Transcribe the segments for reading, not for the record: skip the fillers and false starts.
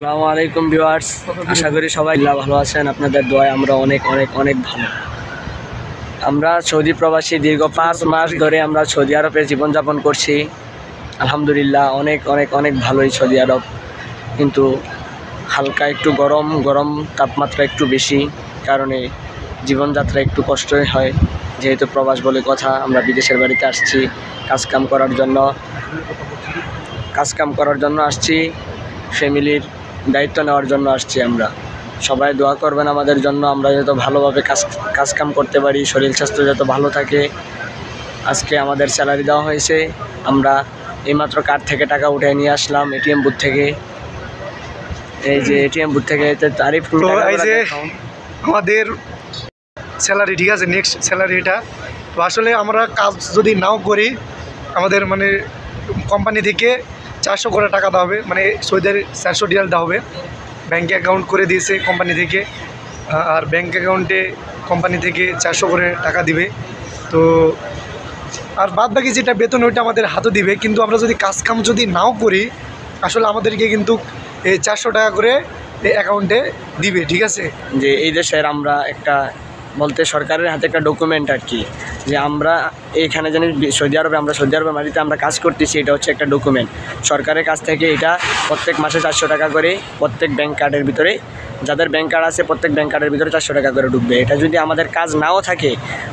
আসসালামু আলাইকুম ভিউয়ার্স, আশা করি সবাই ভালো আছেন। আপনাদের দোয়ায় আমরা অনেক অনেক অনেক ভালো। আমরা সৌদি প্রবাসী দীর্ঘ 5 মাস ধরে আমরা সৌদি আরবে জীবনযাপন করছি। আলহামদুলিল্লাহ অনেক অনেক অনেক ভালোই সৌদি আরব, কিন্তু হালকা একটু গরম তাপমাত্রা একটু বেশি কারণে জীবনযাত্রা একটু কষ্টই হয়। যেহেতু প্রবাস বলে কথা, আমরা বিদেশের বাড়িতে আসছি কাজকাম করার জন্য আসছি, ফ্যামিলির দায়িত্ব নেওয়ার জন্য আসছি। আমরা সবাই দোয়া করবেন আমাদের জন্য, আমরা যত ভালোভাবে কাজকাম করতে পারি, শরীর স্বাস্থ্য যত ভালো থাকে। আজকে আমাদের স্যালারি দেওয়া হয়েছে, আমরা এইমাত্র কার্ড থেকে টাকা উঠে নিয়ে আসলাম এটিএম বুথ থেকে। এই যে এটিএম বুথ থেকে তারিফ আমাদের স্যালারি, ঠিক আছে, নেক্সট স্যালারি এটা। তো আসলে আমরা কাজ যদি নাও করি, আমাদের মানে কোম্পানি থেকে 400 করে টাকা দেওয়া হবে, মানে সৌদির 400 রিয়াল দেওয়া হবে। ব্যাঙ্কে অ্যাকাউন্ট করে দিয়েছে কোম্পানি থেকে, আর ব্যাঙ্ক অ্যাকাউন্টে কোম্পানি থেকে 400 করে টাকা দিবে। তো আর বাদ বাকি যেটা বেতন ওইটা আমাদের হাতে দিবে, কিন্তু আমরা যদি কাজকাম যদি নাও করি আসলে আমাদেরকে কিন্তু এই 400 টাকা করে অ্যাকাউন্টে দিবে, ঠিক আছে। যে এই দেশের আমরা একটা বলতে সরকারের হাতে একটা ডকুমেন্ট আর কি, যে আমরা এইখানে জানি সৌদি আরবের মাটিতে আমরা কাজ করতেছি, এটা হচ্ছে একটা ডকুমেন্ট সরকারের কাছ থেকে। এটা প্রত্যেক মাসে 400 টাকা করে প্রত্যেক ব্যাংক কার্ডের ভিতরে, যাদের ব্যাংক কার্ড আছে প্রত্যেক ব্যাংক কার্ডের ভিতরে 400 টাকা করে ঢুকবে। এটা যদি আমাদের কাজ নাও থাকে,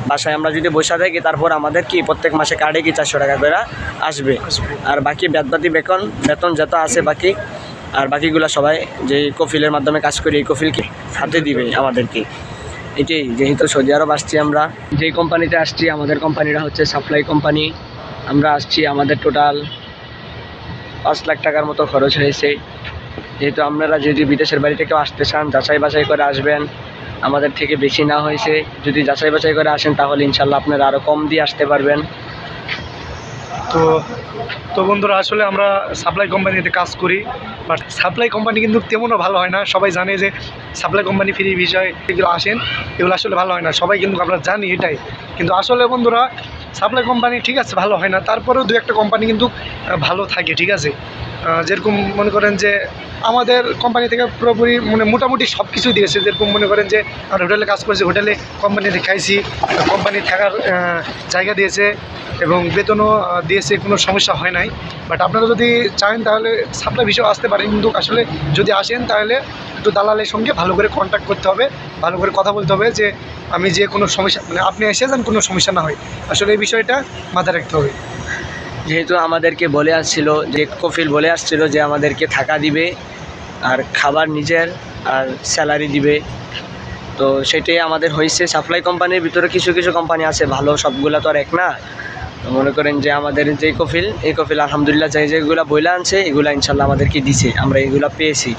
বাসায় আমরা যদি বসে থাকি, তারপর আমাদের কি প্রত্যেক মাসে কার্ডে কি 400 টাকা করে আসবে। আর বাকি বাদবাকি বেতন যত আছে বাকি, আর বাকিগুলো সবাই যে কফিলের মাধ্যমে কাজ করি, এই কফিলকে হাতে দিবে আমাদেরকে। এটাই, যেহেতু সৌদি আরব আসছি, আমরা যেই কোম্পানিতে আসছি আমাদের কোম্পানিটা হচ্ছে সাপ্লাই কোম্পানি। আমরা আসছি, আমাদের টোটাল 5 লাখ টাকার মতো খরচ হয়েছে। যেহেতু আপনারা যদি বিদেশের বাড়ি থেকে আসতে চান, যাচাই বাছাই করে আসবেন, আমাদের থেকে বেশি না হয়েছে। যদি যাচাই বাছাই করে আসেন তাহলে ইনশাল্লাহ আপনারা আরও কম দিয়ে আসতে পারবেন। তো বন্ধুরা, আসলে আমরা সাপ্লাই কোম্পানিতে কাজ করি, বাট সাপ্লাই কোম্পানি কিন্তু তেমনও ভালো হয় না। সবাই জানে যে সাপ্লাই কোম্পানি ফ্রি বিষয় এগুলো আসেন, এগুলো আসলে ভালো হয় না, সবাই কিন্তু আমরা জানি এটাই। কিন্তু আসলে বন্ধুরা, সাপ্লাই কোম্পানি ঠিক আছে ভালো হয় না, তারপরেও দু একটা কোম্পানি কিন্তু ভালো থাকে, ঠিক আছে। যেরকম মনে করেন যে আমাদের কোম্পানি থেকে পুরোপুরি মানে মোটামুটি সব কিছুই দিয়েছে। যেরকম মনে করেন যে আমরা হোটেলে কাজ করেছি, হোটেলে কোম্পানিতে খাইছি, কোম্পানি থাকার জায়গা দিয়েছে এবং বেতনও দিয়েছে, কোনো সমস্যা হয় নাই। বাট আপনারা যদি চান তাহলে সাপ্লাই বিষয় আসতে পারেন, কিন্তু আসলে যদি আসেন তাহলে একটু দালালের সঙ্গে ভালো করে কন্ট্যাক্ট করতে হবে, ভালো করে কথা বলতে হবে যে আমি যে কোনো সমস্যা, মানে আপনি এসে যান কোনো সমস্যা না হয়। আসলে এই বিষয়টা মাথায় রাখতে হবে। যেহেতু আমাদেরকে বলে আসছিল, যে কফিল বলে আসছিল যে আমাদেরকে থাকা দিবে আর খাবার নিজের আর স্যালারি দিবে, তো সেটাই আমাদের হয়েছে। সাপ্লাই কোম্পানির ভিতরে কিছু কিছু কোম্পানি আছে ভালো, সবগুলা তো আর এক না। তো মনে করেন যে আমাদের যে এই কফিল আলহামদুলিল্লাহ যেগুলো বইলা আনছে এগুলো ইনশাল্লাহ আমাদেরকে দিছে, আমরা এগুলো পেয়েছি।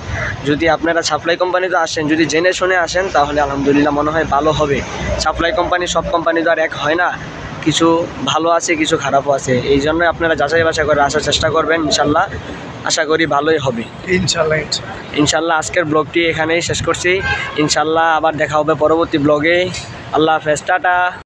যদি আপনারা সাপ্লাই কোম্পানিতে আসেন, যদি জেনে শুনে আসেন তাহলে আলহামদুলিল্লাহ মনে হয় ভালো হবে। সাপ্লাই কোম্পানি সব কোম্পানি তো আর এক হয় না, কিছু ভালো আছে কিছু খারাপও আছে। এই জন্য আপনারা যাচাই বাছাই করে আসার চেষ্টা করবেন, ইনশাল্লাহ আশা করি ভালোই হবে। ইনশাল্লাহ আজকের ব্লগটি এখানেই শেষ করছি। ইনশাল্লাহ আবার দেখা হবে পরবর্তী ব্লগে। আল্লাহ হাফেজ, টাটা।